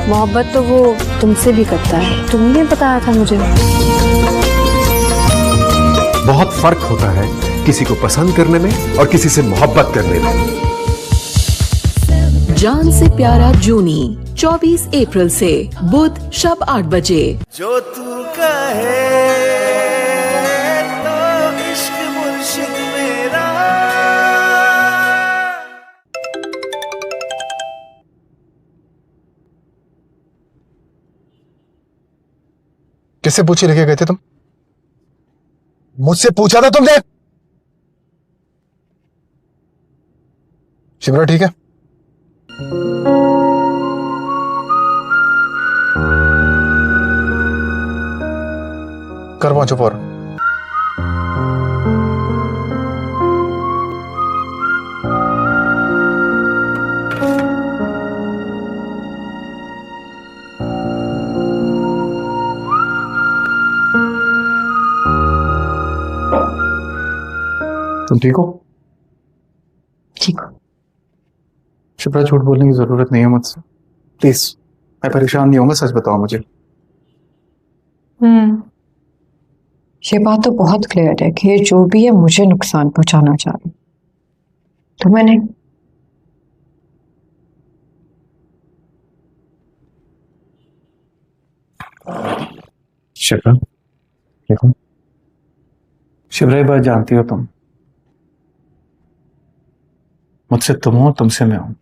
मोहब्बत तो वो तुमसे भी करता है, तुमने बताया था मुझे। बहुत फर्क होता है किसी को पसंद करने में और किसी से मोहब्बत करने में। जान से प्यारा जूनी 24 अप्रैल से बुध शाम 8 बजे। जो तू कहे तो इश्क मुर्शिद मेरा। किससे पूछे लेके गए थे तुम? मुझसे पूछा था तुमने? शिमरा ठीक है? कर वहां चुप और तुम ठीक हो? ठीक हो? शिप्रा झूठ बोलने की जरूरत नहीं है मुझसे, प्लीज। मैं परेशान नहीं होऊंगा, सच बताओ मुझे। ये बात तो बहुत क्लियर है कि ये जो भी है मुझे नुकसान पहुंचाना चाह रही, तुम्हें नहीं। शिप्रा देखो, शिप्रा ये बात जानती हो तुम, मुझसे तुम हो, तुमसे मैं हूं।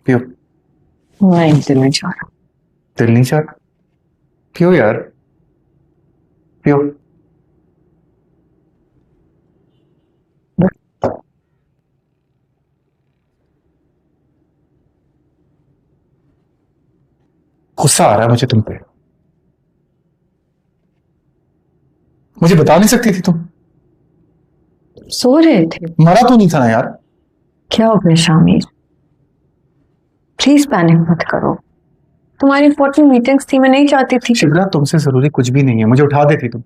पियो। नहीं, दिल नहीं चाह रहा। दिल नहीं चाह रहा? पियो यार, पियो। गुस्सा आ रहा है मुझे तुम पे। मुझे बता नहीं सकती थी तुम? सो रहे थे। मरा तो नहीं था ना यार? क्या हो गया शामिर, प्लीज पैनिक मत करो। तुम्हारी इंपॉर्टेंट मीटिंग्स थी, मैं नहीं चाहती थी। शिवरा तुमसे जरूरी कुछ भी नहीं है, मुझे उठा देती तुम।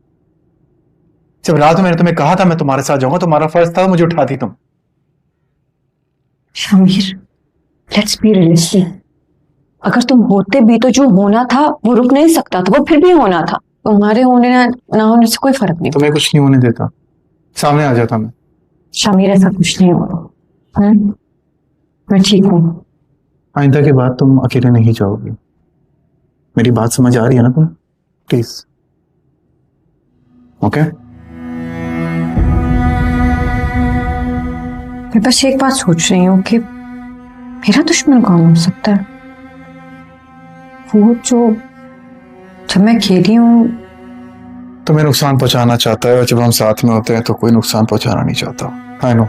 जब रात में मैंने तुम्हें कहा था मैं तुम्हारे साथ जाऊंगा, तुम्हारा फर्ज था, मुझे उठाती तुम। Shamir, let's be realistic. अगर तुम होते भी तो जो होना था वो रुक नहीं सकता था, वो फिर भी होना था। तुम्हारे होने ना होने से कोई फर्क नहीं। तुम्हें कुछ नहीं होने देता, सामने आ जाता मैं। शामिर, ऐसा कुछ नहीं होगा। मैं ठीक हूँ। आइंदा के बाद तुम अकेले नहीं जाओगी, मेरी बात समझ आ रही है ना तुम? Please, okay? मैं बस एक बात सोच रही हूँ कि मेरा दुश्मन कौन हो सकता है? वो जो जब मैं खेली हूँ। तुम्हें नुकसान पहुंचाना चाहता है और जब हम साथ में होते हैं तो कोई नुकसान पहुंचाना नहीं चाहता। आई नो,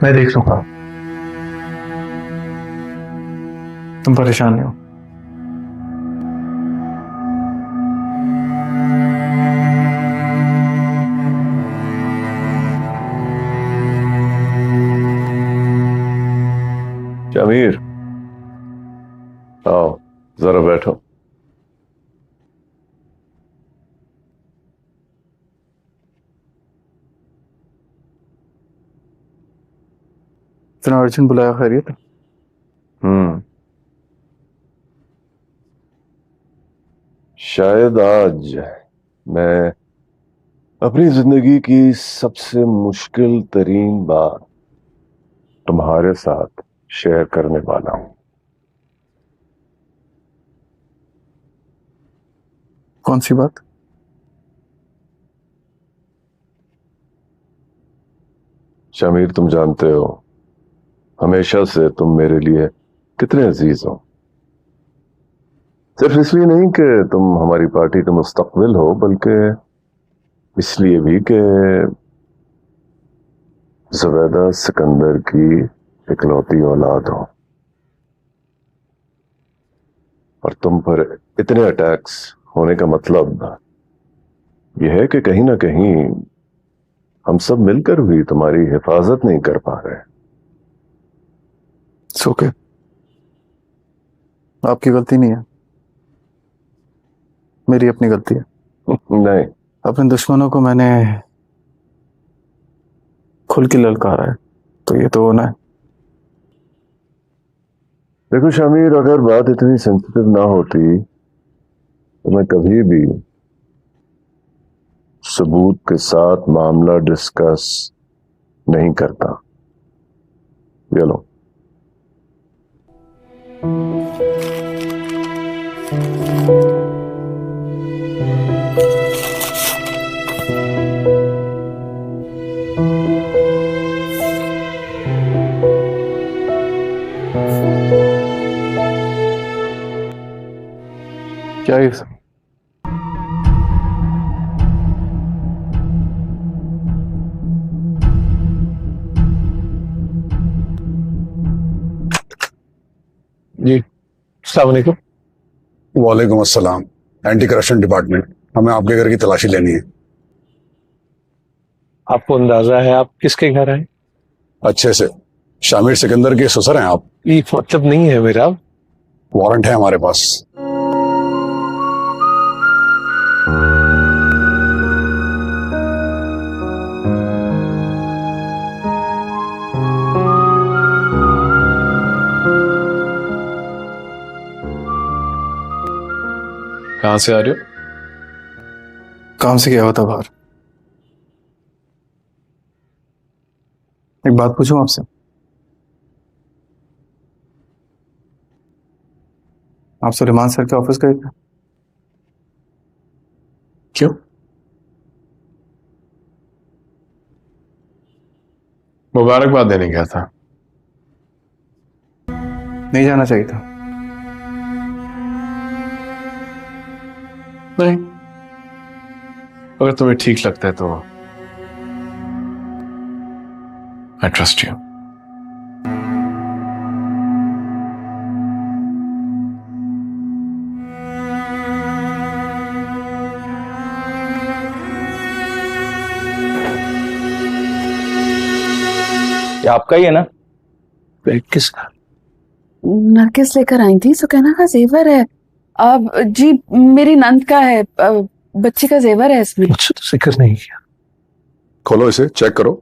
मैं देख लूंगा, तुम परेशान नहीं हो। शमीर, आओ जरा बैठो। इतना अर्जेंट बुलाया, खैरियत? शायद आज मैं अपनी जिंदगी की सबसे मुश्किल तरीन बात तुम्हारे साथ शेयर करने वाला हूं। कौन सी बात? शमीर, तुम जानते हो हमेशा से तुम मेरे लिए कितने अजीज हो। सिर्फ इसलिए नहीं कि तुम हमारी पार्टी का मुस्तकबिल हो, बल्कि इसलिए भी कि जुबैदा सिकंदर की इकलौती औलाद हो और तुम पर इतने अटैक्स होने का मतलब यह है कि कहीं ना कहीं हम सब मिलकर भी तुम्हारी हिफाजत नहीं कर पा रहे। ओके, आपकी गलती नहीं है, मेरी अपनी गलती है। नहीं, अपने दुश्मनों को मैंने खुल के ललकारा है, तो ये तो होना है। देखो शमीर, अगर बात इतनी सेंसिटिव ना होती तो मैं कभी भी सबूत के साथ मामला डिस्कस नहीं करता। ये लो। क्या ये सब? जी अस्सलाम वालेकुम। वालेकुम अस्सलाम। एंटी करप्शन डिपार्टमेंट, हमें आपके घर की तलाशी लेनी है। आपको अंदाजा है आप किसके घर आए? अच्छे से। शामिर सिकंदर के ससुर हैं आप? ये मतलब नहीं है मेरा। वारंट है हमारे पास। कहाँ से आ रहे हो? काम से गया होता बाहर। एक बात पूछूं आपसे? आप सुलेमान सर के ऑफिस गए थे? क्यों? मुबारकबाद देने गया था। नहीं जाना चाहिए था। नहीं, अगर तुम्हें ठीक लगता है तो आई ट्रस्ट यू। ये आपका ही है ना? किसका? नरगिस लेकर आई थी, सुकैना का जेवर है। अब जी मेरी नंद का है, बच्चे का जेवर है इसमें। मुझसे तो जिक्र नहीं किया। खोलो इसे, चेक करो।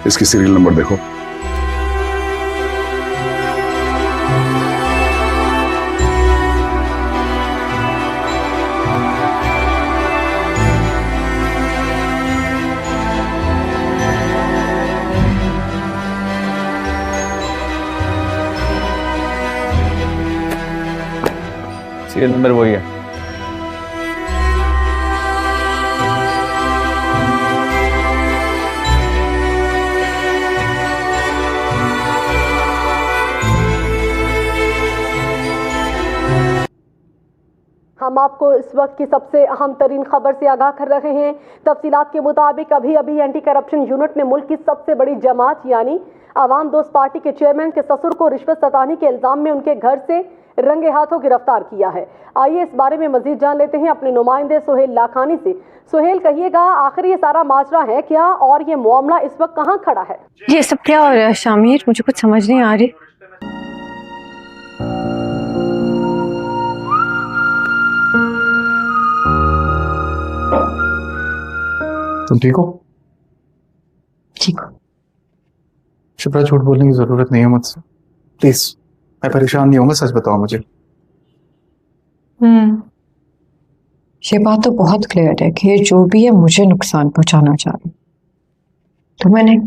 इसकी सीरियल नंबर देखो। सीरियल नंबर वही है। हम आपको इस वक्त की सबसे अहम तरीन खबर से आगाह कर रहे हैं। तफसीलात के मुताबिक अभी अभी एंटी करप्शन यूनिट ने मुल्क की सबसे बड़ी जमात यानी आवाम दोस्त पार्टी के चेयरमैन के ससुर को रिश्वत सताने के इल्जाम में उनके घर से रंगे हाथों गिरफ्तार किया है। आइए इस बारे में मजीद जान लेते हैं अपने नुमाइंदे सुहेल लाखानी से। सुहेल, कहिएगा आखिर ये सारा माजरा है क्या और ये मामला इस वक्त कहाँ खड़ा है? ये सब क्या हो रहा है शामिर? मुझे कुछ समझ नहीं आ रही। तुम ठीक हो? ठीक हो। शिप्रा, झूठ बोलने की जरूरत नहीं है मुझसे, प्लीज। मैं परेशान नहीं होऊंगा, सच बताओ मुझे। ये बात तो बहुत क्लियर है कि ये जो भी है मुझे नुकसान पहुंचाना चाह रही, तुम्हें नहीं।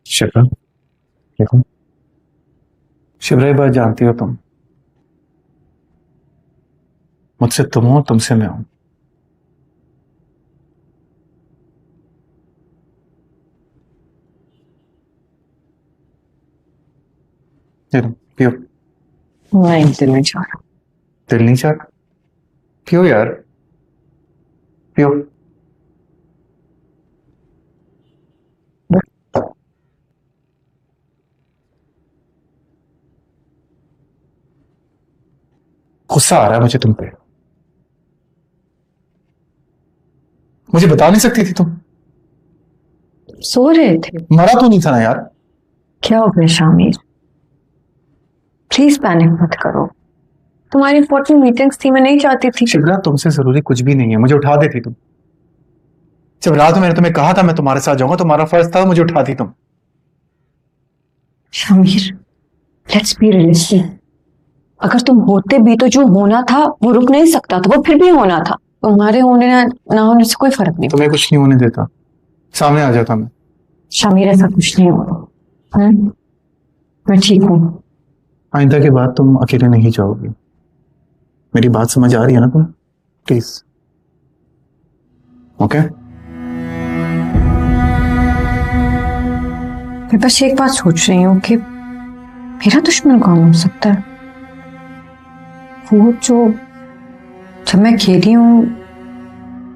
शिप्रा देखो, शिप्रा, ये बात जानती हो तुम, मुझसे तुम हो, तुमसे मैं हूं। पियो। नहीं, दिल नहीं चाह रहा। दिल नहीं चाह रहा? पियो यार, पियो। गुस्सा आ रहा है मुझे तुम पे। मुझे बता नहीं सकती थी तुम? सो रहे थे। मरा तो नहीं था ना यार। क्या हो गया शामिर? प्लीज पैनिक मत करो। तुम्हारी इंपॉर्टेंट मीटिंग्स थी, मैं नहीं चाहती थी। शिवरा, तुमसे जरूरी कुछ भी नहीं है, मुझे उठा देती तुम। जब रात में मैंने तुम्हें कहा था मैं तुम्हारे साथ जाऊंगा, तुम्हारा फर्ज था, मुझे उठाती तुम। Shamir, let's be realistic. अगर तुम होते भी तो जो होना था वो रुक नहीं सकता था, वो फिर भी होना था। तुम्हारे होने ना होने से कोई फर्क नहीं। तुम्हें कुछ नहीं होने देता, सामने आ जाता मैं। शामिर, ऐसा कुछ नहीं होगा। मैं ठीक हूँ। आइंदा के बाद तुम अकेले नहीं जाओगी। मेरी बात समझ आ रही है ना तुम? Please, okay? मैं बस एक बात सोच रही हूँ कि मेरा दुश्मन कौन हो सकता है? वो जो जब मैं खेली हूँ।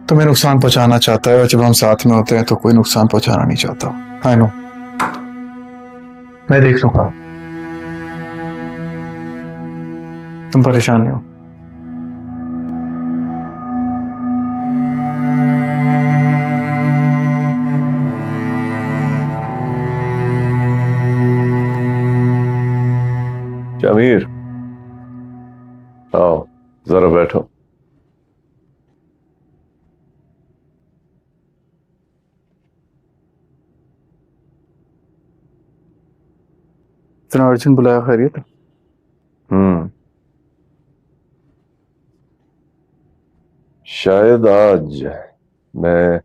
तुम्हें नुकसान पहुंचाना चाहता है और जब हम साथ में होते हैं तो कोई नुकसान पहुंचाना नहीं चाहता। आई नो, मैं देख लूंगा, तुम परेशान नहीं हो। शमीर, आओ जरा बैठो। इतना अर्जेंट बुलाया, खैरियत? शायद आज मैं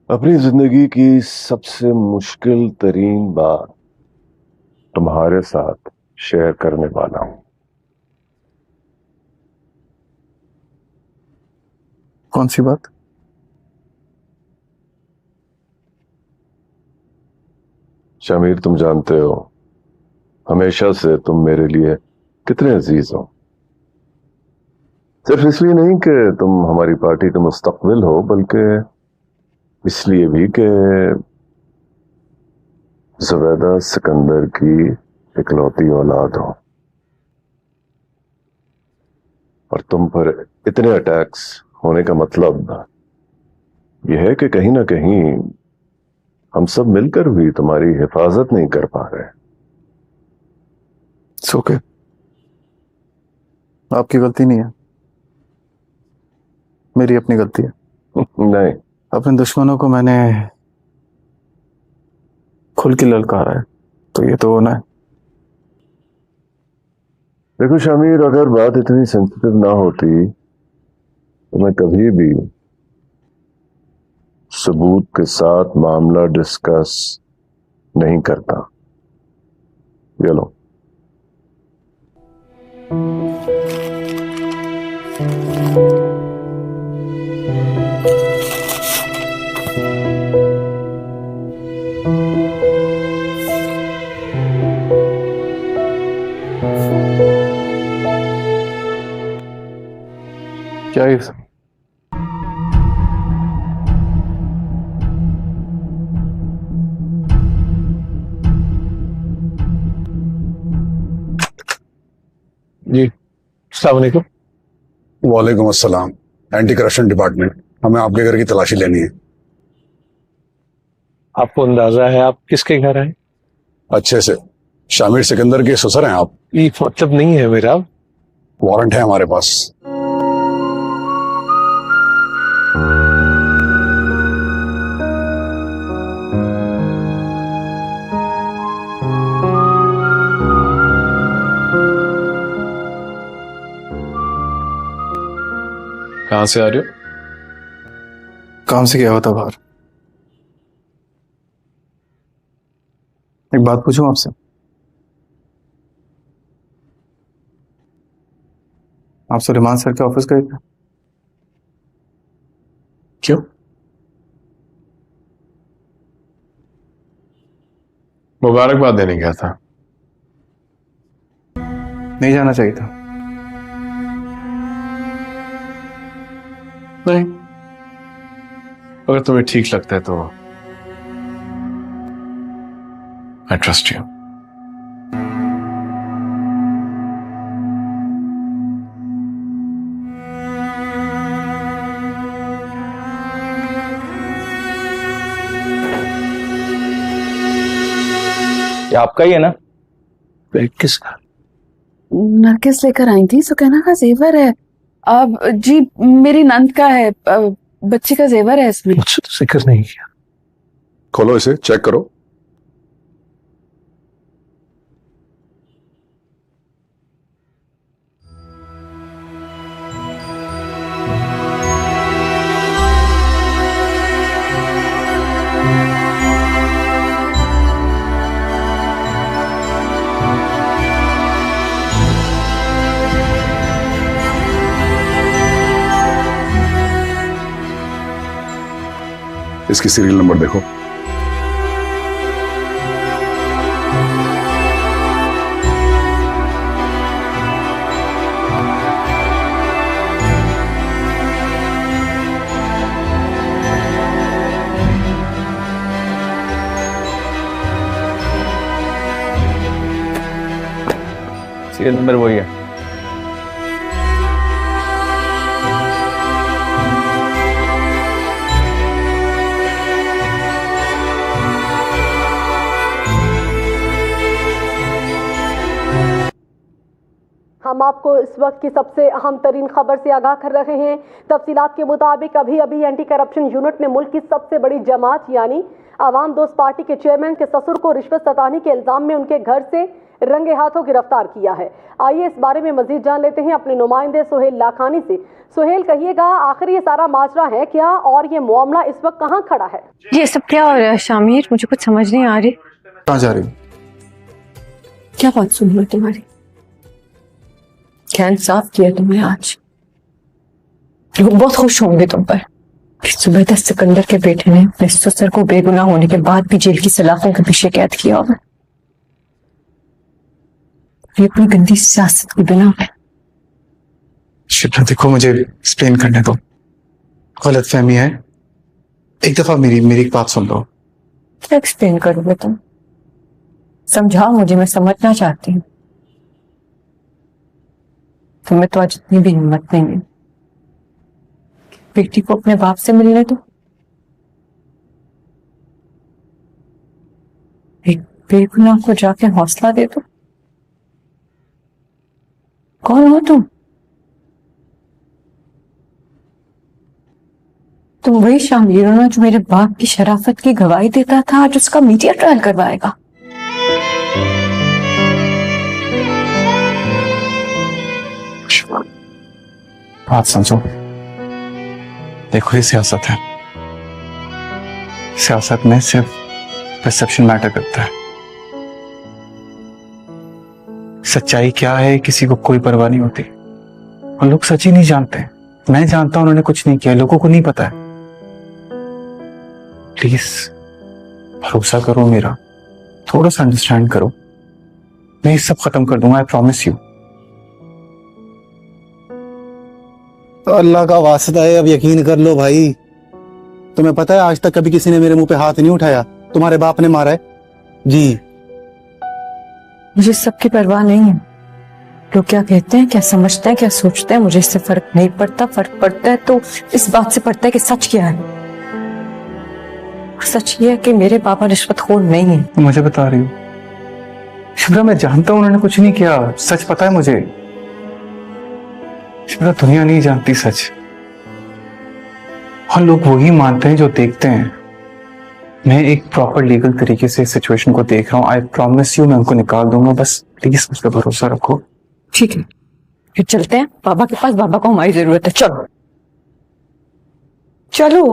अपनी जिंदगी की सबसे मुश्किल तरीन बात तुम्हारे साथ शेयर करने वाला हूं। कौन सी बात? शमीर, तुम जानते हो हमेशा से तुम मेरे लिए कितने अजीज हो। सिर्फ इसलिए नहीं कि तुम हमारी पार्टी का मुस्तकबिल हो, बल्कि इसलिए भी कि जुबैदा सिकंदर की इकलौती औलाद हो। और तुम पर इतने अटैक्स होने का मतलब यह है कि कहीं ना कहीं हम सब मिलकर भी तुम्हारी हिफाजत नहीं कर पा रहे। ओके, आपकी गलती नहीं है, मेरी अपनी गलती है। नहीं, अपने दुश्मनों को मैंने खुल के ललकारा है, तो ये तो होना है। देखो शमीर, अगर बात इतनी सेंसिटिव ना होती तो मैं कभी भी सबूत के साथ मामला डिस्कस नहीं करता। ये लो। क्या है सब? जी, अस्सलाम वालेकुम। वालेकुम अस्सलाम। एंटी करप्शन डिपार्टमेंट, हमें आपके घर की तलाशी लेनी है। आपको अंदाजा है आप किसके घर आए? अच्छे से। शामिर सिकंदर के ससुर हैं आप? ये मतलब नहीं है मेरा। वारंट है हमारे पास। कहां से आ रहे हो? काम से गया होता बाहर। एक बात पूछूं आपसे? आप सुलेमान सर के ऑफिस गए थे? क्यों? मुबारकबाद देने गया था। नहीं जाना चाहिए था। नहीं, अगर तुम्हें ठीक लगता है तो आई ट्रस्ट यू। ये आपका ही है ना? बैग किसका? नरगिस लेकर आई थी, सुकैना का जेवर है। अब जी मेरी नंद का है, बच्चे का जेवर है इसमें। मुझसे तो जिक्र नहीं किया। खोलो इसे, चेक करो। इसकी सीरियल नंबर देखो। सीरियल नंबर वही है। हम आपको इस वक्त की सबसे अहम तरीन खबर से आगाह कर रहे हैं। तफसीलात के मुताबिक अभी अभी एंटी करप्शन यूनिट ने मुल्क की सबसे बड़ी जमात यानी आवाम दोस्त पार्टी के चेयरमैन के ससुर को रिश्वत सताने के इल्जाम में उनके घर से रंगे हाथों गिरफ्तार किया है। आइए इस बारे में मजीद जान लेते हैं अपने नुमाइंदे सुहेल लाखानी से। सुहेल, कहिएगा आखिर ये सारा माजरा है क्या और ये मामला इस वक्त कहाँ खड़ा है? ये सब क्या हो रहा है शामिर? मुझे कुछ समझ नहीं आ रही। कहाँ जा रही हो? क्या बात सुन रही तुम्हारी? क्या इंसाफ किया तुमने आज? लोग बहुत खुश होंगे तुम पर। सुबह सिकंदर के बेटे ने अपने ससुर को बेगुनाह होने के बाद भी जेल की सलाखों के पीछे कैद किया होगा। ये अपनी गंदी सियासत की बिना पे। शिप्रा देखो, मुझे एक्सप्लेन करने दो। गलत फहमी है, एक दफा मेरी एक बात सुन लो। क्या एक्सप्लेन करोगे तुम? समझाओ मुझे, मैं समझना चाहती हूँ। तुम्हें तो आज इतनी भी हिम्मत नहीं है। बेटी को अपने बाप से मिलने दो। एक बेगुनाह को जाके हौसला दे दो। कौन हो तुम? तुम वही शामिर हो ना जो मेरे बाप की शराफत की गवाही देता था, आज उसका मीडिया ट्रायल करवाएगा। बात समझो। देखो, ये सियासत है। सियासत में सिर्फ परसेप्शन मैटर करता है। सच्चाई क्या है किसी को कोई परवाह नहीं होती, और लोग सच ही नहीं जानते। मैं जानता हूं उन्होंने कुछ नहीं किया, लोगों को नहीं पता है। प्लीज भरोसा करो मेरा, थोड़ा सा अंडरस्टैंड करो। मैं ये सब खत्म कर दूंगा, आई प्रॉमिस यू। तो अल्लाह का वास्ता है, अब यकीन कर लो भाई। तुम्हें पता है आज तक कभी किसी ने मेरे मुंह पे हाथ नहीं उठाया, तुम्हारे बाप ने मारा है जी। मुझे सबकी परवाह नहीं है। लोग क्या कहते हैं, क्या समझते हैं, क्या सोचते हैं, मुझे इससे फर्क नहीं पड़ता। फर्क पड़ता है तो इस बात से पड़ता है कि सच क्या है। सच ये है कि मेरे पापा रिश्वतखोर नहीं है। मुझे बता रही हो शिप्रा? मैं जानता हूं उन्होंने कुछ नहीं किया, सच पता है मुझे। शिप्रा, दुनिया नहीं जानती सच, और लोग वही मानते हैं जो देखते हैं। मैं एक प्रॉपर लीगल तरीके से इस सिचुएशन को देख रहा हूँ। आई प्रॉमिस यू, मैं उनको निकाल दूंगा। बस प्लीज मुझ पर भरोसा रखो। ठीक है, फिर चलते हैं बाबा के पास। बाबा को हमारी जरूरत है। चलो चलो।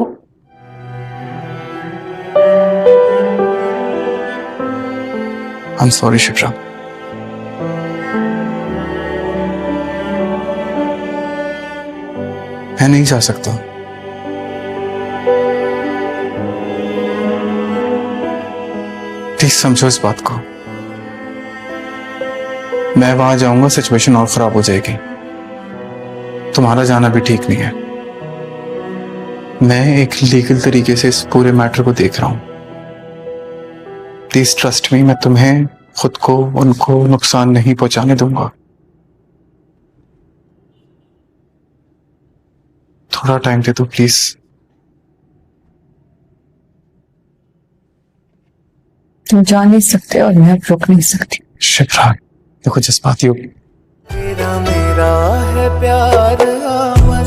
I am sorry Shipra. मैं नहीं जा सकता। प्लीज समझो इस बात को। मैं वहां जाऊंगा, सिचुएशन और खराब हो जाएगी। तुम्हारा जाना भी ठीक नहीं है। मैं एक लीगल तरीके से इस पूरे मैटर को देख रहा हूं। प्लीज ट्रस्ट मी, मैं तुम्हें, खुद को, उनको नुकसान नहीं पहुंचाने दूंगा। थोड़ा टाइम दे दो प्लीज। तुम जा नहीं सकते और मैं अब रुक नहीं सकती। शिप्रा, देखो जज्बाती हो। तेरा मेरा है प्यार अमर,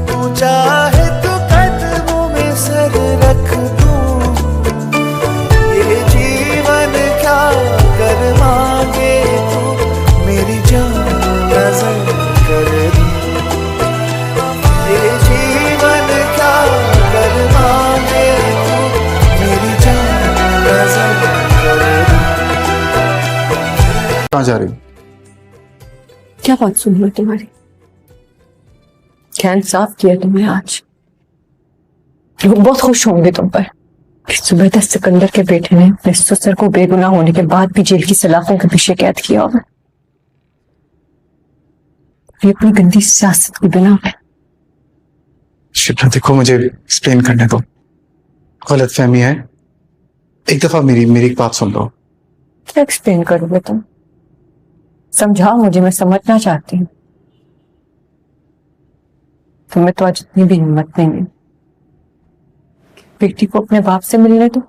तू चाहे तो कदमों में सर रख दूं। ये जीवन क्या कर मांगे तू, मेरी जान नजर कर दूं। ये जीवन क्या कर मांगे तू, मेरी जान नजर कर दूं। कहाँ जा रही हो? क्या बात सुन लो तुम्हारी? क्या इंसाफ किया तुमने आज? लोग बहुत खुश होंगे तुम पर कि सुबेदा सिकंदर के बेटे ने अपने ससुर को बेगुनाह होने के बाद भी जेल की सलाखों के पीछे कैद किया होगा। ये अपनी गंदी सियासत की बिना पे। शिप्रा देखो, मुझे एक्सप्लेन करने दो। गलत फहमी है, एक दफा मेरी एक बात सुन लो। क्या एक्सप्लेन करोगे तुम? समझाओ मुझे, मैं समझना चाहती हूँ। तुम्हें तो आज इतनी भी हिम्मत नहीं है। बेटी को अपने बाप से मिलने दो।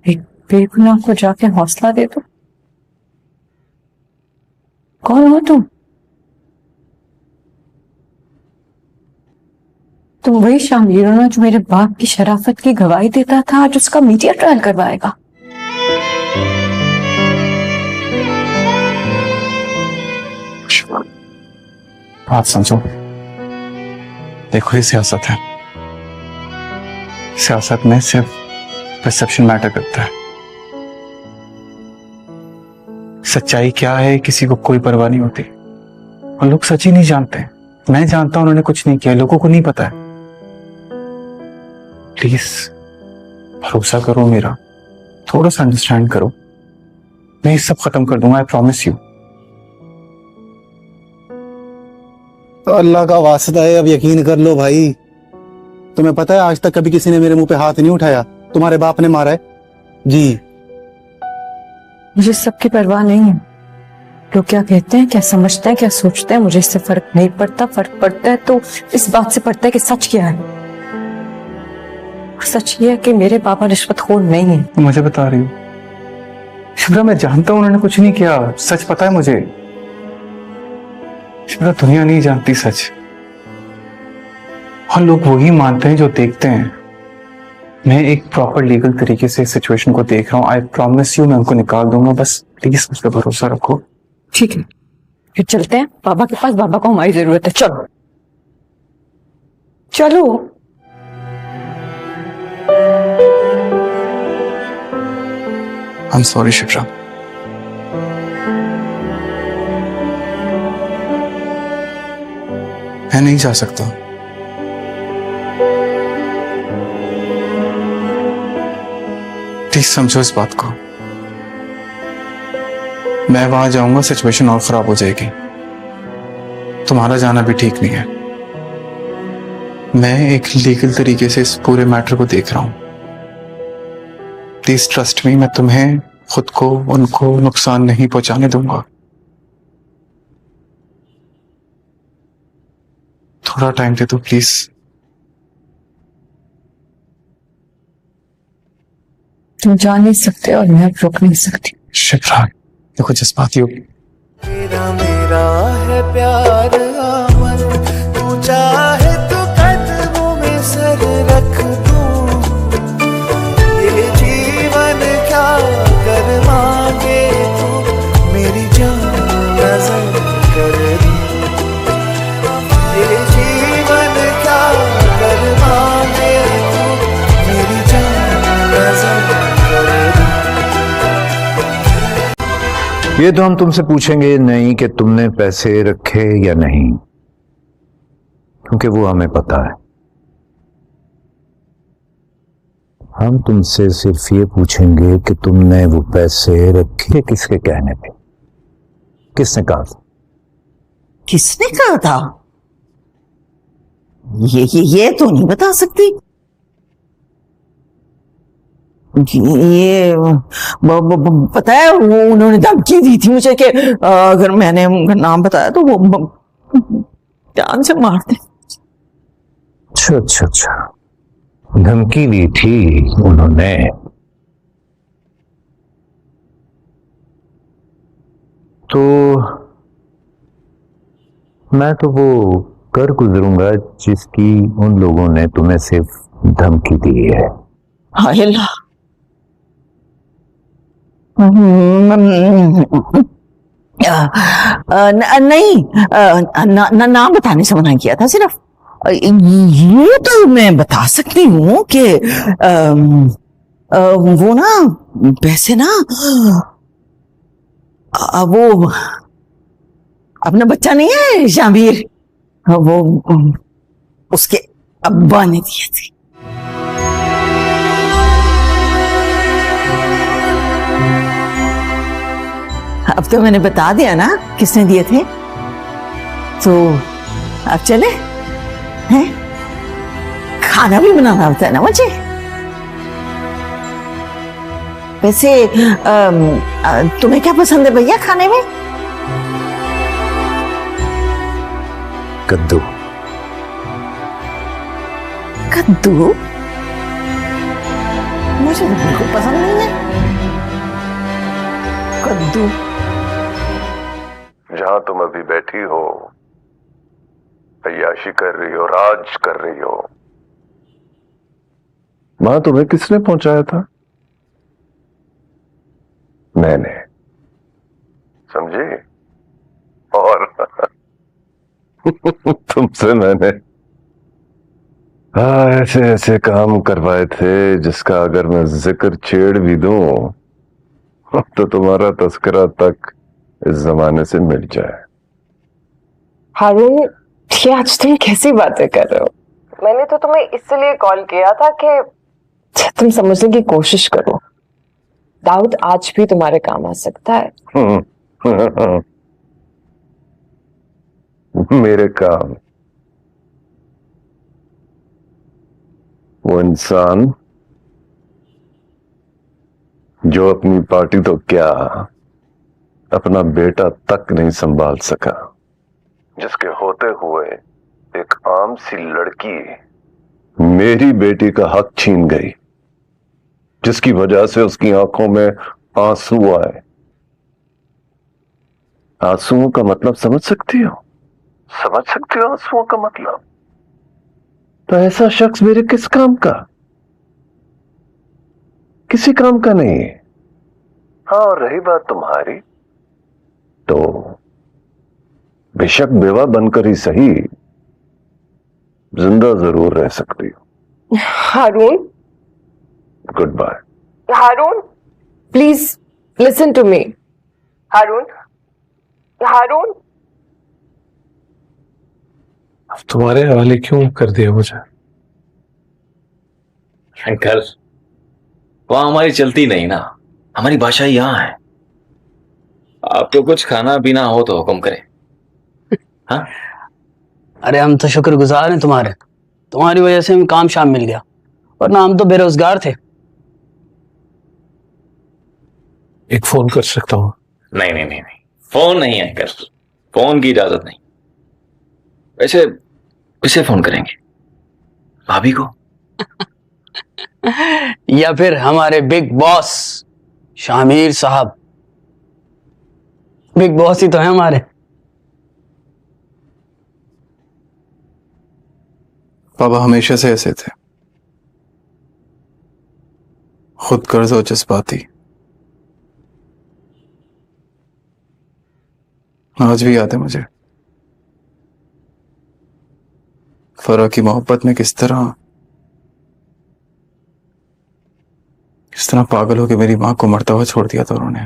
एक बेगुनाह को जाके हौसला दे दो। कौन हो तुम? तुम वही शामिल हो ना जो मेरे बाप की शराफत की गवाही देता था, आज उसका मीडिया ट्रायल करवाएगा। बात समझो, देखो ये सियासत है। सियासत में सिर्फ परसेप्शन मैटर करता है। सच्चाई क्या है किसी को कोई परवाह नहीं होती, और लोग सच ही नहीं जानते। मैं जानता हूं उन्होंने कुछ नहीं किया, लोगों को नहीं पता है। प्लीज भरोसा करो मेरा, थोड़ा सा अंडरस्टैंड करो। मैं ये सब खत्म कर दूंगा, आई प्रॉमिस यू। तो अल्लाह का वास्ता है, अब यकीन कर लो भाई। तुम्हें पता है आज तक कभी किसी ने मेरे मुंह पे हाथ नहीं उठाया, तुम्हारे बाप ने मारा है जी। मुझे सबकी परवाह नहीं है। लोग क्या कहते हैं, क्या समझते हैं, क्या सोचते हैं, मुझे इससे फर्क नहीं पड़ता। फर्क पड़ता है तो इस बात से पड़ता है कि सच क्या है। सच ये है कि मेरे पापा रिश्वतखोर नहीं है। तुम मुझे बता रही हो? शिप्रा मैं जानता हूं उन्होंने कुछ नहीं किया, सच पता है मुझे। शिप्रा दुनिया नहीं जानती सच, और लोग वही मानते हैं जो देखते हैं। मैं एक प्रॉपर लीगल तरीके से इस सिचुएशन को देख रहा हूं। आई प्रॉमिस यू, मैं उनको निकाल दूंगा। बस प्लीज मुझ पर भरोसा रखो। ठीक है, फिर चलते हैं बाबा के पास। बाबा को हमारी जरूरत है। चलो चलो। I am sorry Shipra. मैं नहीं जा सकता। प्लीज समझो इस बात को। मैं वहां जाऊंगा, सिचुएशन और खराब हो जाएगी। तुम्हारा जाना भी ठीक नहीं है। मैं एक लीगल तरीके से इस पूरे मैटर को देख रहा हूं। प्लीज ट्रस्ट मी, मैं तुम्हें, खुद को, उनको नुकसान नहीं पहुंचाने दूंगा। थोड़ा टाइम दे दो प्लीज। तुम जा नहीं सकते और मैं अब रुक नहीं सकती। शिप्रा देखो जज्बाती हो। तेरा मेरा है प्यार अमर, तू चाहे तो कदमों में सर रख दूं। ये जीवन क्या कर मांगे तू, मेरी जान नजर कर दूं। ये जीवन क्या कर मांगे तू, मेरी जान नजर कर दूं। ये तो हम तुमसे पूछेंगे नहीं कि तुमने पैसे रखे या नहीं, क्योंकि वो हमें पता है। हम तुमसे सिर्फ ये पूछेंगे कि तुमने वो पैसे रखे किसके कहने पे, किसने कहा था? किसने कहा था? ये तो नहीं बता सकती। ये पता है, वो उन्होंने धमकी दी थी मुझे कि अगर मैंने उनका नाम बताया तो वो जान से मार दे। अच्छा अच्छा अच्छा, धमकी दी थी उन्होंने। तो मैं तो वो कर गुजरूंगा जिसकी उन लोगों ने तुम्हें सिर्फ धमकी दी है। हाय अल्लाह, नहीं, नाम बताने से मना किया था सिर्फ। ये तो मैं बता सकती हूँ कि वो ना वैसे ना वो अपना बच्चा नहीं है शामिर, वो उसके अब्बा ने दिए थे। अब तो मैंने बता दिया ना किसने दिए थे, तो अब चले हैं? खाना भी बनाना होता है ना मुझे। वैसे तुम्हें क्या पसंद है भैया खाने में? कद्दू। कद्दू मुझे तो बिल्कुल पसंद नहीं है कद्दू। जहां तुम अभी बैठी हो, अय्याशी कर रही हो, राज कर रही हो, वहां तुम्हें किसने पहुंचाया था? मैंने, समझी? और तुमसे मैंने ऐसे ऐसे काम करवाए थे जिसका अगर मैं जिक्र छेड़ भी दूं तो तुम्हारा तस्करा तक इस जमाने से मिल जाए। हारून, ये आज तुम कैसी बातें कर रहे हो? मैंने तो तुम्हें इसलिए कॉल किया था कि तुम समझने की कोशिश करो। दाऊद आज भी तुम्हारे काम आ सकता है। मेरे काम? वो इंसान जो अपनी पार्टी तो क्या अपना बेटा तक नहीं संभाल सका, जिसके होते हुए एक आम सी लड़की मेरी बेटी का हक छीन गई, जिसकी वजह से उसकी आंखों में आंसू आए। आंसुओं का मतलब समझ सकती हो? समझ सकती हो आंसुओं का मतलब? तो ऐसा शख्स मेरे किस काम का? किसी काम का नहीं है। हाँ, और रही बात तुम्हारी, तो बेशक बेवा बनकर ही सही जिंदा जरूर रह सकती हो। Haroon, good bye. Haroon, please listen to me. Haroon, Haroon, अब तुम्हारे हवाले क्यों कर दिया मुझे? अंकल, वहां हमारी चलती नहीं ना, हमारी भाषा यहाँ है। आपको कुछ खाना पीना हो तो हुक्म करें। हाँ? अरे हम तो शुक्रगुजार हैं तुम्हारे, तुम्हारी वजह से हमें काम शाम मिल गया, वरना हम तो बेरोजगार थे। एक फोन कर सकता हूँ? नहीं नहीं नहीं नहीं, फोन नहीं अंकल, फोन की इजाजत नहीं। वैसे किसे फोन करेंगे? भाभी को? या फिर हमारे बिग बॉस शामिर साहब। बिग बॉस ही तो है हमारे। पापा हमेशा से ऐसे थे, खुद कर्ज और जज्बाती। आज भी याद है मुझे फरा की मोहब्बत में किस तरह पागल होकर मेरी मां को मरता हुआ छोड़ दिया था उन्होंने।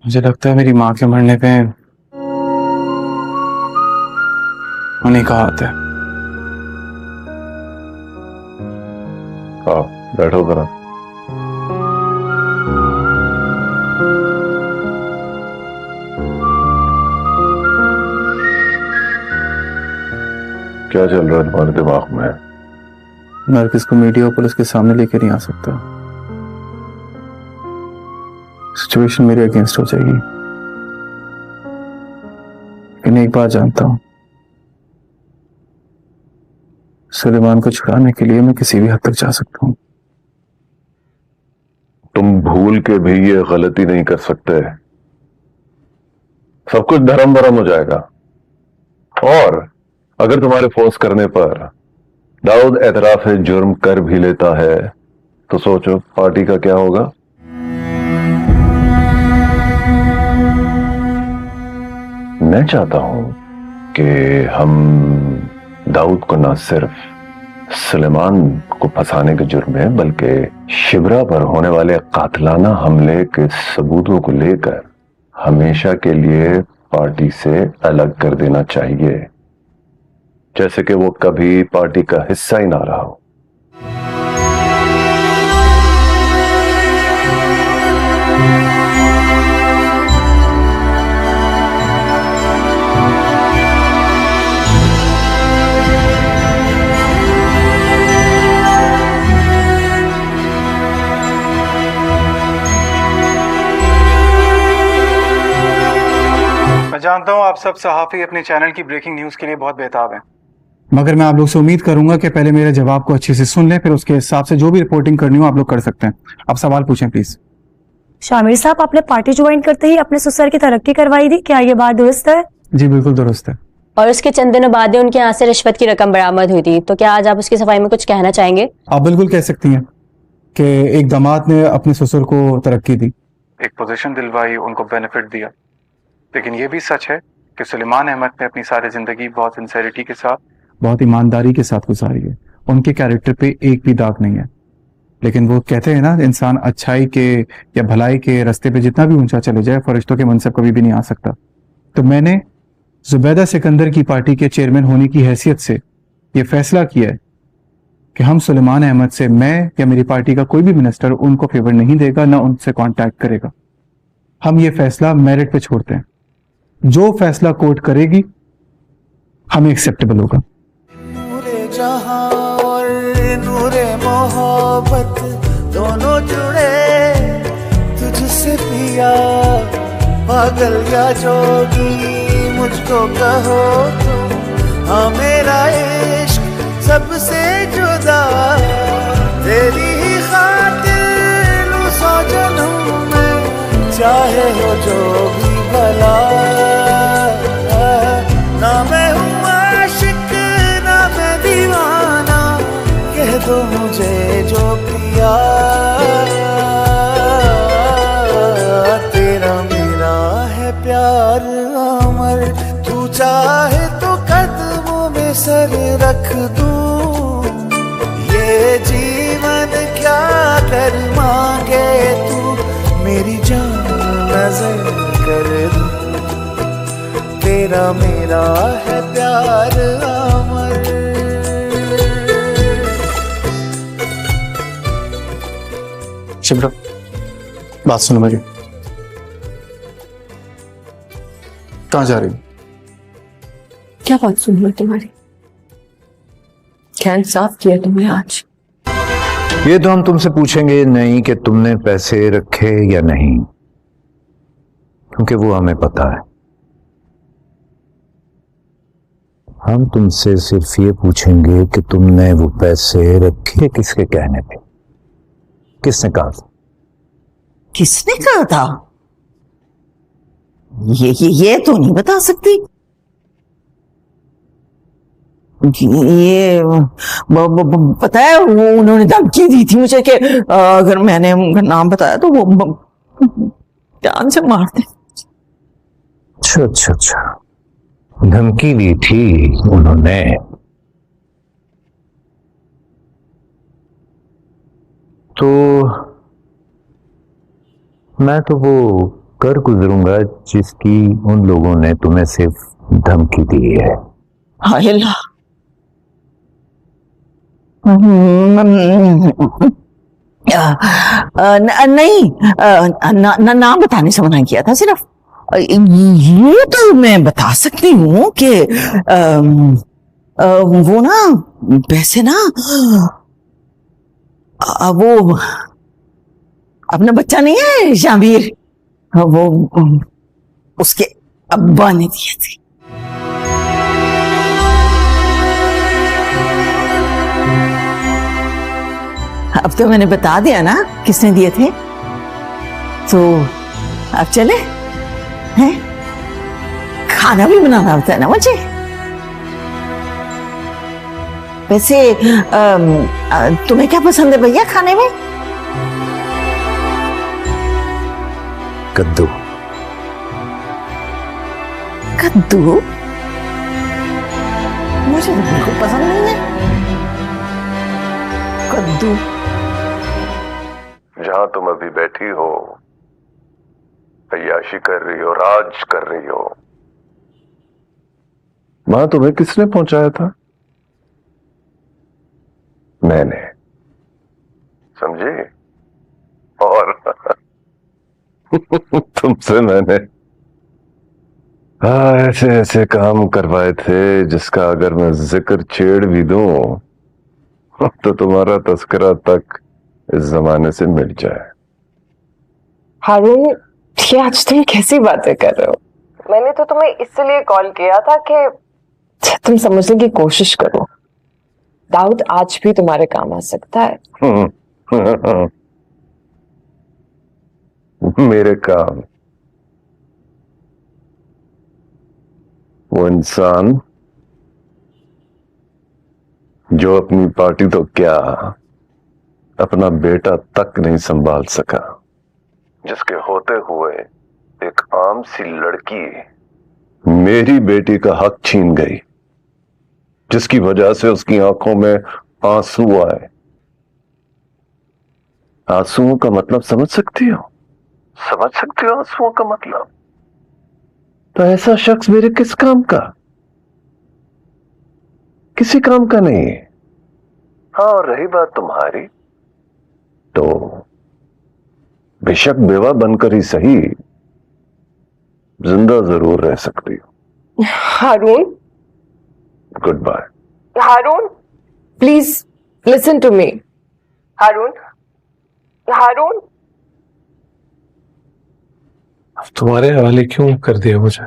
मुझे लगता है मेरी मां के मरने पे उन्हीं का हाथ है। आओ बैठो जरा। क्या चल रहा है तुम्हारे दिमाग में? नरगिस को मीडिया और पुलिस के सामने लेकर नहीं आ सकता। सिचुएशन मेरे अगेंस्ट हो जाएगी। लेकिन एक बात जानता हूं, सुलेमान को छुड़ाने के लिए मैं किसी भी हद तक जा सकता हूं। तुम भूल के भी ये गलती नहीं कर सकते। सब कुछ धर्म भरम हो जाएगा। और अगर तुम्हारे फोर्स करने पर दाऊद एतराफ जुर्म कर भी लेता है तो सोचो पार्टी का क्या होगा। मैं चाहता हूं कि हम दाऊद को न सिर्फ सुलेमान को फंसाने के जुर्म में बल्कि शिबरा पर होने वाले कातलाना हमले के सबूतों को लेकर हमेशा के लिए पार्टी से अलग कर देना चाहिए, जैसे कि वो कभी पार्टी का हिस्सा ही ना रहा हो। मैं जानता हूं आप सब सहाफी अपने चैनल की ब्रेकिंग न्यूज के लिए बहुत बेताब हैं, मगर मैं आप लोग से उम्मीद करूंगा कि पहले मेरे जवाब को अच्छे से सुन लें, फिर उसके हिसाब से जो भी रिपोर्टिंग करनी हो आप लोग कर सकते हैं। आप सवाल पूछें प्लीज। शामिर साहब, आपने पार्टी ज्वाइन करते ही अपने ससुर की तरक्की करवाई थी, क्या ये बात दुरुस्त है? जी बिल्कुल दुरुस्त है। और उसके चंद दिनों बाद ही उनके यहाँ से रिश्वत की रकम बरामद हुई थी, तो क्या आज आप उसकी सफाई में कुछ कहना चाहेंगे? आप बिल्कुल कह सकती हैं कि एक दामाद ने अपने ससुर को तरक्की दी, एक पोजीशन दिलवाई, उनको बेनिफिट दिया। लेकिन ये भी सच है कि सुलेमान अहमद ने अपनी सारी जिंदगी बहुत सिंसेरिटी के साथ, बहुत ईमानदारी के साथ गुजारी है। उनके कैरेक्टर पे एक भी दाग नहीं है। लेकिन वो कहते हैं ना, इंसान अच्छाई के या भलाई के रास्ते पे जितना भी ऊंचा चले जाए, फरिश्तों के मनसब कभी भी नहीं आ सकता। तो मैंने जुबैदा सिकंदर की पार्टी के चेयरमैन होने की हैसियत से ये फैसला किया है कि हम सुलेमान अहमद से, मैं या मेरी पार्टी का कोई भी मिनिस्टर उनको फेवर नहीं देगा, ना उनसे कॉन्टैक्ट करेगा। हम ये फैसला मेरिट पे छोड़ते हैं। जो फैसला कोर्ट करेगी हमें एक्सेप्टेबल होगा। नूरे जहां और नूरे मोहब्बत दोनों जुड़े तुझसे पिया, पागल या जोगी मुझको कहो तुम, हाँ मेरा इश्क सबसे जुदा, तेरी ही खातिर लूं सौ जन्म में, चाहे हो जो भी भला। ना मैं हूँ आशिक ना मैं दीवाना, कह दो मुझे जो पिया, तेरा मेरा है प्यार अमर, तू चाहे तो कदमों में सर रख दूं, ये जीवन क्या कर मांगे तू, मेरी जान नजर कर दूं, तेरा मेरा है प्यार अमर। शिब्रा, बात सुनो मेरी। कहाँ जा रही हो? क्या बात सुन लो तुम्हारी? क्या इंसाफ किया तुमने आज? ये तो हम तुमसे पूछेंगे नहीं कि तुमने पैसे रखे या नहीं, क्योंकि वो हमें पता है। हम तुमसे सिर्फ ये पूछेंगे कि तुमने वो पैसे रखे किसके कहने पे, किसने कहा था? किसने कहा था? ये तो नहीं बता सकती। ये पता है, वो उन्होंने धमकी दी थी मुझे कि अगर मैंने उनका नाम बताया तो वो जान से मार दे। अच्छा, धमकी दी थी उन्होंने। तो मैं तो वो कर गुजरूंगा जिसकी उन लोगों ने तुम्हें सिर्फ धमकी दी है। हाय अल्लाह, नहीं, नाम बताने से मना किया था सिर्फ। ये तो मैं बता सकती हूँ कि वो ना वैसे ना वो अपना बच्चा नहीं है शामिर, वो उसके अब्बा ने दिए थे। अब तो मैंने बता दिया ना किसने दिए थे, तो अब चले हैं? खाना भी बनाना होता है ना मुझे। वैसे तुम्हें क्या पसंद है भैया खाने में? कद्दू। कद्दू मुझे तो बिल्कुल पसंद नहीं है कद्दू। जहां तुम अभी बैठी हो, अय्याशी कर रही हो, राज कर रही हो, वहां तुम्हें किसने पहुंचाया था? मैंने, समझी? और तुमसे मैंने ऐसे ऐसे काम करवाए थे जिसका अगर मैं जिक्र छेड़ भी दूं तो तुम्हारा तस्करा तक इस जमाने से मिट जाए। हारून, ये आज तुम कैसी बातें कर रहे हो? मैंने तो तुम्हें इसलिए कॉल किया था कि तुम समझने की कोशिश करो। दाऊद आज भी तुम्हारे काम आ सकता है। मेरे काम? वो इंसान जो अपनी पार्टी तो क्या अपना बेटा तक नहीं संभाल सका, जिसके होते हुए एक आम सी लड़की मेरी बेटी का हक छीन गई, जिसकी वजह से उसकी आंखों में आंसू आए। आंसुओं का मतलब समझ सकती हो? समझ सकती हो आंसुओं का मतलब? तो ऐसा शख्स मेरे किस काम का? किसी काम का नहीं। हाँ, और रही बात तुम्हारी, तो बेशक बेवा बनकर ही सही जिंदा जरूर रह सकती हो। Haroon, good bye. Haroon, please listen to me. Haroon, Haroon, अब तुम्हारे हवाले क्यों कर दिया मुझे?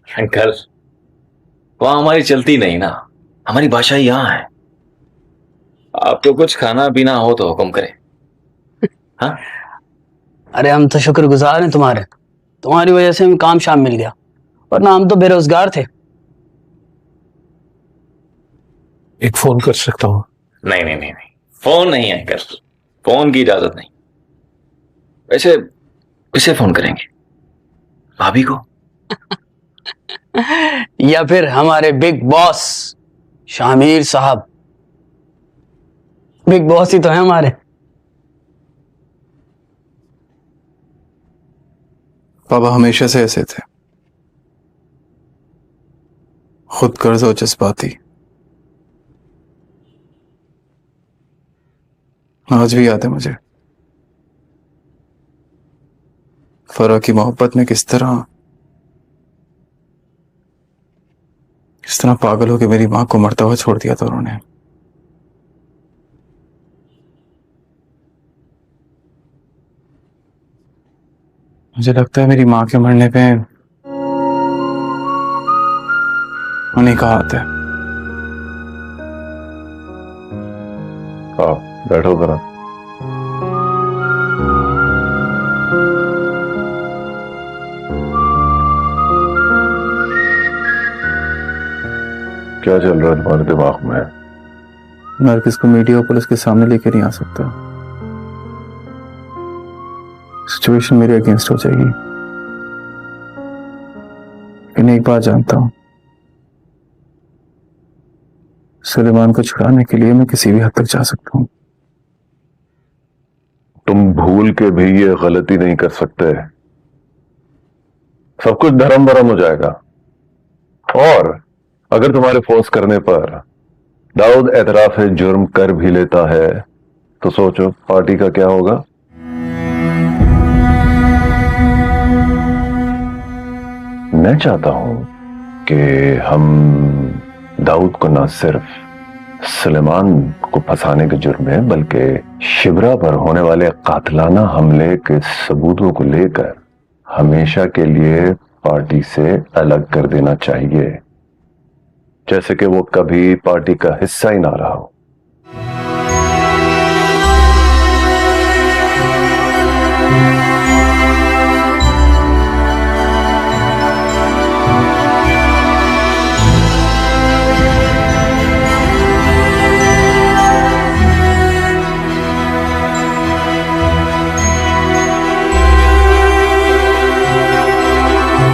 अंकल, वहां हमारी चलती नहीं ना, हमारी भाषा यहाँ है। आपको कुछ खाना पीना हो तो हुक्म करें। हाँ? अरे हम तो शुक्रगुजार हैं तुम्हारे, तुम्हारी वजह से हमें काम शाम मिल गया, वरना हम तो बेरोजगार थे। एक फोन कर सकता हूँ? नहीं नहीं नहीं नहीं, फोन नहीं अंकल, फोन की इजाजत नहीं। वैसे किसे फोन करेंगे? भाभी को? या फिर हमारे बिग बॉस शामिर साहब? बिग बॉस ही तो है हमारे। पापा हमेशा से ऐसे थे, खुद कर्ज और जज्बाती। आज भी याद है मुझे फरा की मोहब्बत में किस तरह पागल होकर मेरी मां को मरता हुआ छोड़ दिया था उन्होंने। मुझे लगता है मेरी मां के मरने पे उन्हीं का हाथ है। आओ बैठो जरा। क्या चल रहा है तुम्हारे दिमाग में? नरगिस को मीडिया और पुलिस के सामने लेकर नहीं आ सकता। सिचुएशन मेरे अगेंस्ट हो जाएगी। लेकिन एक बात जानता हूं, सुलेमान को छुड़ाने के लिए मैं किसी भी हद तक जा सकता हूं। तुम भूल के भी ये गलती नहीं कर सकते। सब कुछ धर्म भरम हो जाएगा। और अगर तुम्हारे फोर्स करने पर दाऊद एतराफ जुर्म कर भी लेता है तो सोचो पार्टी का क्या होगा। मैं चाहता हूं कि हम दाऊद को न सिर्फ सुलेमान को फंसाने के जुर्म में बल्कि शिबरा पर होने वाले कातलाना हमले के सबूतों को लेकर हमेशा के लिए पार्टी से अलग कर देना चाहिए, जैसे कि वो कभी पार्टी का हिस्सा ही ना रहा हो।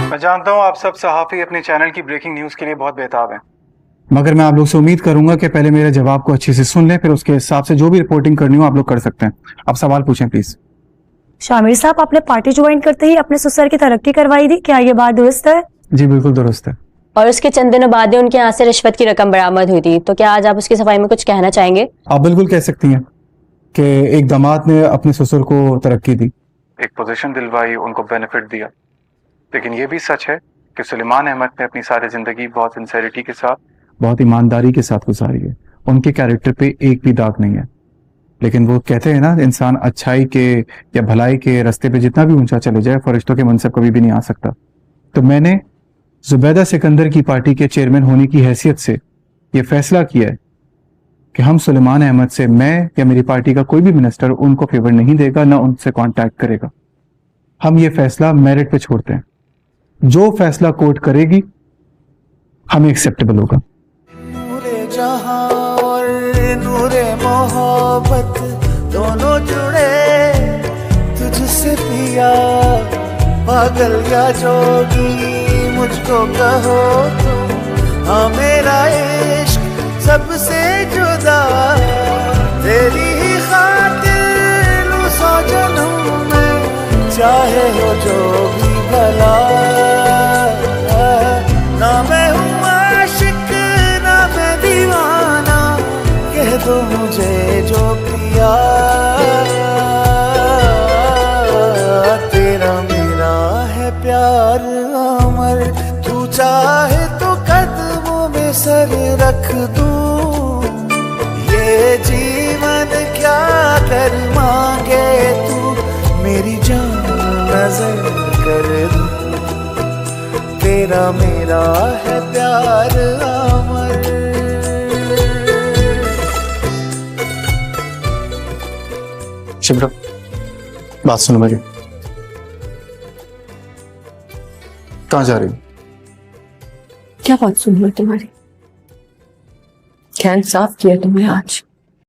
मैं जानता हूं आप सब सहाफी अपने चैनल की ब्रेकिंग न्यूज के लिए बहुत बेताब हैं, मगर मैं आप लोग से उम्मीद करूंगा कि पहले मेरे जवाब को अच्छे से सुन लें, फिर उसके हिसाब से जो भी रिपोर्टिंग करनी हो आप लोग कर सकते हैं। आप सवाल पूछें प्लीज। शामिर साहब, आपने पार्टी ज्वाइन करते ही अपने ससुर की तरक्की करवाई थी, क्या ये बात दुरुस्त है? जी बिल्कुल दुरुस्त है। और उसके चंद दिनों बाद ही उनके यहाँ से रिश्वत की रकम बरामद हुई थी, तो क्या आज आप उसकी सफाई में कुछ कहना चाहेंगे? आप बिल्कुल कह सकती हैं कि एक दामाद ने अपने ससुर को तरक्की दी, एक पोजीशन दिलवाई, उनको बेनिफिट दिया, लेकिन ये भी सच है कि सुलेमान अहमद ने अपनी सारी जिंदगी बहुत सिंसेरिटी के साथ, बहुत ईमानदारी के साथ गुजारी है। उनके कैरेक्टर पे एक भी दाग नहीं है, लेकिन वो कहते हैं ना, इंसान अच्छाई के या भलाई के रास्ते पे जितना भी ऊंचा चले जाए, फरिश्तों के मनसब कभी भी नहीं आ सकता। तो मैंने जुबैदा सिकंदर की पार्टी के चेयरमैन होने की हैसियत से ये फैसला किया है कि हम सुलेमान अहमद से, मैं या मेरी पार्टी का कोई भी मिनिस्टर उनको फेवर नहीं देगा, ना उनसे कॉन्टैक्ट करेगा। हम ये फैसला मेरिट पे छोड़ते हैं, जो फैसला कोर्ट करेगी हमें एक्सेप्टेबल होगा। नूरे जहां और नूरे मोहब्बत दोनों जुड़े तुझसे पिया, पागल या जोगी मुझको कहो तुम, हाँ मेरा इश्क सबसे जुदा, तेरी ही खातिर लूं 100 जन्म में, चाहे हो जो भी भला, ना मैं हूँ आशिक ना मैं दीवाना, कह दो मुझे जो पिया, तेरा मेरा है प्यार अमर, तू चाहे तो कदमों में सर रख दूं, ये जीवन क्या कर मांगे तू, मेरी जान नजर कर दूं, तेरा मेरा है प्यार अमर। शिब्रा, बात सुनो मेरी। कहाँ जा रही हो? क्या बात सुन लो तुम्हारी? कैन साफ किया तुमने आज।